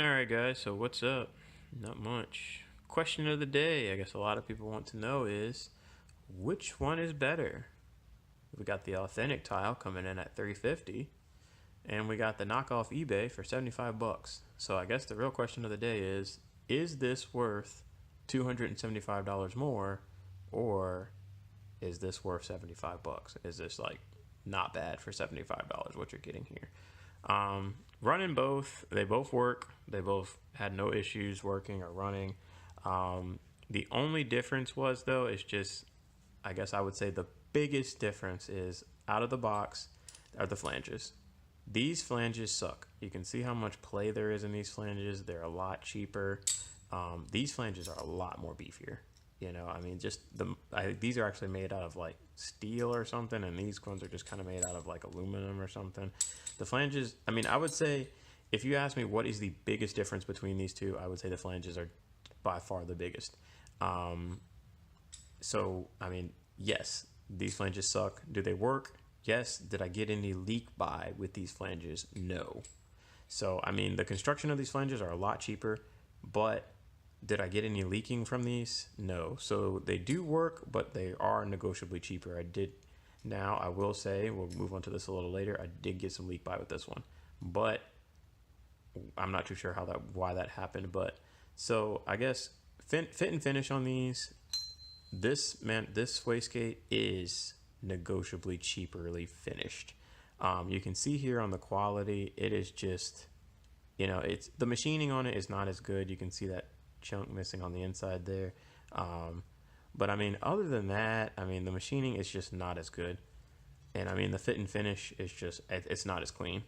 Alright guys, so what's up? Not much. Question of the day, I guess a lot of people want to know is, which one is better? We got the authentic tile coming in at $350, and we got the knockoff eBay for 75 bucks. So I guess the real question of the day is this worth $275 more, or is this worth 75 bucks? Is this like not bad for $75 what you're getting here? Running both, they both work. They both had no issues working or running. The only difference was though, is just, I guess I would say the biggest difference is out of the box are the flanges. These flanges suck. You can see how much play there is in these flanges. They're a lot cheaper. These flanges are a lot more beefier. You know, I mean, just these are actually made out of like steel or something, and these ones are just kind of made out of like aluminum or something. The flanges, I mean, I would say, if you ask me what is the biggest difference between these two, I would say the flanges are by far the biggest. So, I mean, yes, these flanges suck. Do they work? Yes. Did I get any leak by with these flanges? No. So, I mean, the construction of these flanges are a lot cheaper, but did I get any leaking from these? No. So they do work, but they are negotiably cheaper. Now I will say, we'll move on to this a little later, I did get some leak by with this one, but I'm not too sure why that happened. But so I guess fit and finish on these, this wastegate is negotiably cheaperly finished. You can see here on the quality, it is just, you know, the machining on it is not as good. You can see that chunk missing on the inside there. But I mean, other than that, I mean, the machining is just not as good. And I mean, the fit and finish is just, it's not as clean.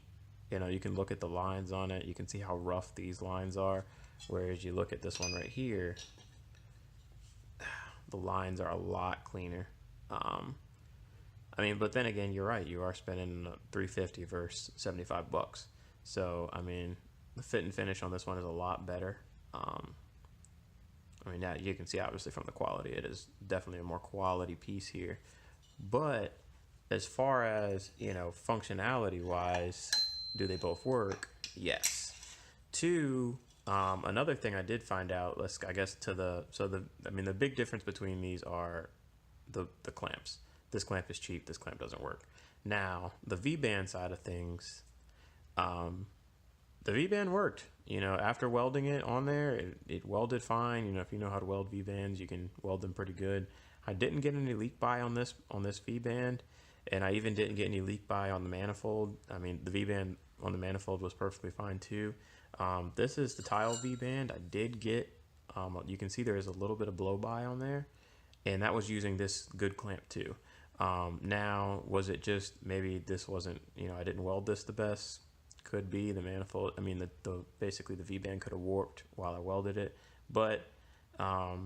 You know, you can look at the lines on it. You can see how rough these lines are. Whereas you look at this one right here, the lines are a lot cleaner. I mean, but then again, you're right. You are spending $350 versus 75 bucks. So, I mean, the fit and finish on this one is a lot better. I mean, now you can see obviously from the quality, it is definitely a more quality piece here. But as far as, you know, functionality wise, do they both work? Yes. Two, another thing I did find out, I guess I mean, the big difference between these are the clamps. This clamp is cheap, this clamp doesn't work. Now, the Vband side of things, the Vband worked. You know, after welding it on there, it welded fine. You know, if you know how to weld V-bands, you can weld them pretty good. I didn't get any leak by on this V-band, and I even didn't get any leak by on the manifold. I mean, the V-band on the manifold was perfectly fine too. This is the Tial V-band. I did get, you can see there is a little bit of blow by on there, and that was using this good clamp too. Now, was it just maybe this wasn't, you know, I didn't weld this the best? Could be the manifold. I mean, basically the V-band could have warped while I welded it, but I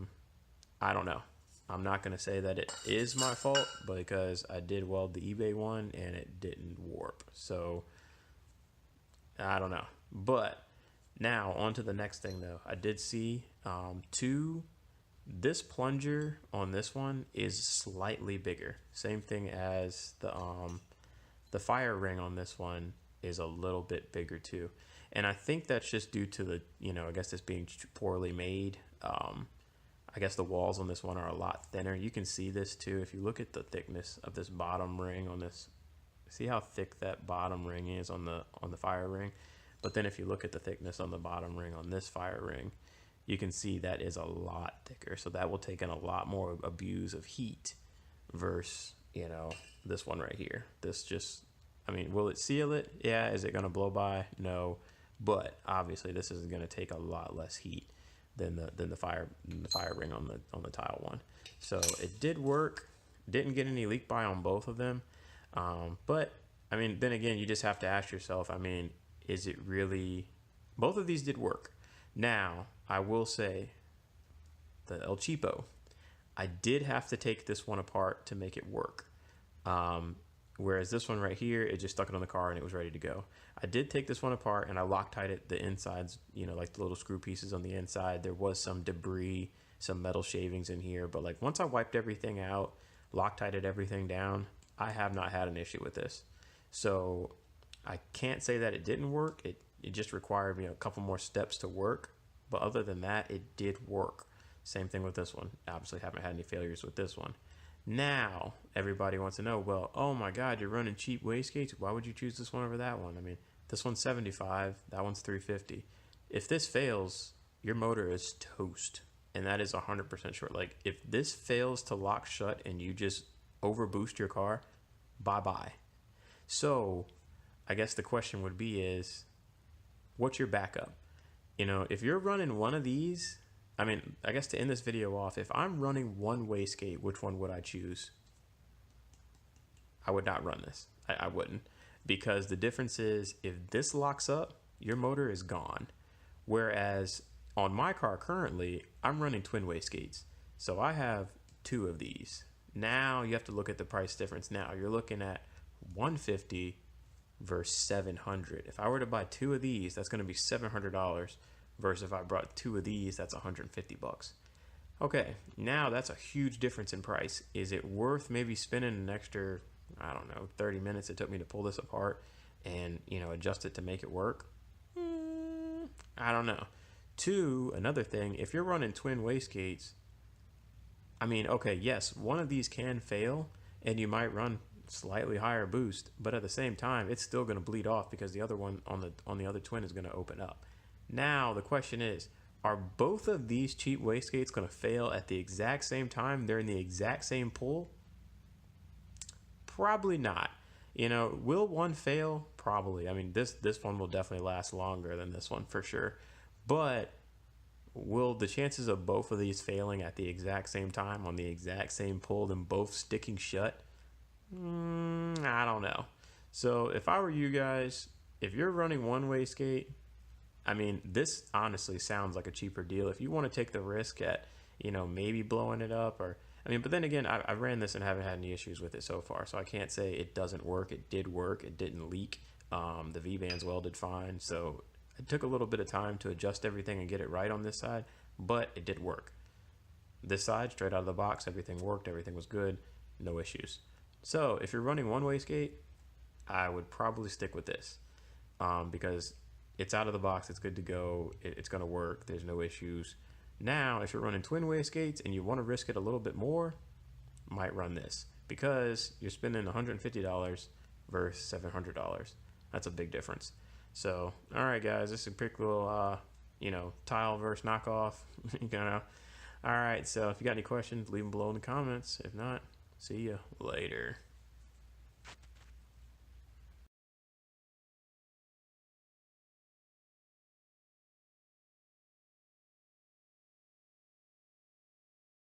don't know. I'm not going to say that it is my fault because I did weld the eBay one and it didn't warp. So I don't know. But now on to the next thing though. I did see this plunger on this one is slightly bigger. Same thing as the fire ring on this one is a little bit bigger too. And I think that's just due to the, you know, I guess this being poorly made. I guess the walls on this one are a lot thinner. You can see this too. If you look at the thickness of this bottom ring on this, see how thick that bottom ring is on the fire ring. But then if you look at the thickness on the bottom ring on this fire ring, you can see that is a lot thicker. So that will take in a lot more abuse of heat versus, you know, this one right here. This just, I mean, will it seal it? Yeah. Is it going to blow by? No. But obviously this is going to take a lot less heat than the fire ring on the tile one. So it did work. Didn't get any leak by on both of them. But I mean, then again, you just have to ask yourself, I mean, is it really, both of these did work. Now, I will say the El Cheapo, I did have to take this one apart to make it work. Whereas this one right here, it just stuck it on the car and it was ready to go. I did take this one apart and I Loctited the insides, you know, like the little screw pieces on the inside. There was some debris, some metal shavings in here, but like once I wiped everything out, Loctited everything down, I have not had an issue with this. So I can't say that it didn't work. It just required me a couple more steps to work, but other than that, it did work. Same thing with this one. Obviously haven't had any failures with this one. Now, everybody wants to know, well, oh my God, you're running cheap wastegates. Why would you choose this one over that one? I mean, this one's 75, that one's 350. If this fails, your motor is toast. And that is 100% sure. Like, if this fails to lock shut and you just overboost your car, bye-bye. So, I guess the question would be is, what's your backup? You know, if you're running one of these, I mean, I guess to end this video off, if I'm running one wastegate, which one would I choose? I would not run this. I wouldn't. Because the difference is, if this locks up, your motor is gone. Whereas on my car currently, I'm running twin wastegates. So I have 2 of these. Now you have to look at the price difference. Now you're looking at $150 versus $700. If I were to buy 2 of these, that's going to be $700 versus if I brought 2 of these, that's $150. Okay, now that's a huge difference in price. Is it worth maybe spending an extra, I don't know, 30 minutes it took me to pull this apart and, you know, adjust it to make it work? I don't know. 2, another thing, if you're running twin wastegates, I mean, okay, yes, one of these can fail and you might run slightly higher boost, but at the same time, it's still going to bleed off because the other one on the other twin is going to open up. Now, the question is, are both of these cheap wastegates going to fail at the exact same time? They're in the exact same pull? Probably not. You know, will one fail? Probably. I mean, this one will definitely last longer than this one for sure. But will the chances of both of these failing at the exact same time on the exact same pull and both sticking shut? I don't know. So if I were you guys, if you're running one wastegate, I mean, this honestly sounds like a cheaper deal. If you want to take the risk at, you know, maybe blowing it up or, I mean, but then again, I ran this and haven't had any issues with it so far. So I can't say it doesn't work. It did work. It didn't leak. The Vbands welded fine. So it took a little bit of time to adjust everything and get it right on this side, but it did work. This side, straight out of the box, everything worked. Everything was good. No issues. So if you're running one wastegate, I would probably stick with this because it's out of the box. It's good to go. It's going to work. There's no issues. Now, if you're running twin wastegates and you want to risk it a little bit more, might run this because you're spending $150 versus $700. That's a big difference. So, all right, guys, this is a quick little, you know, Tial versus knockoff. You know. All right, so if you got any questions, leave them below in the comments. If not, see you later.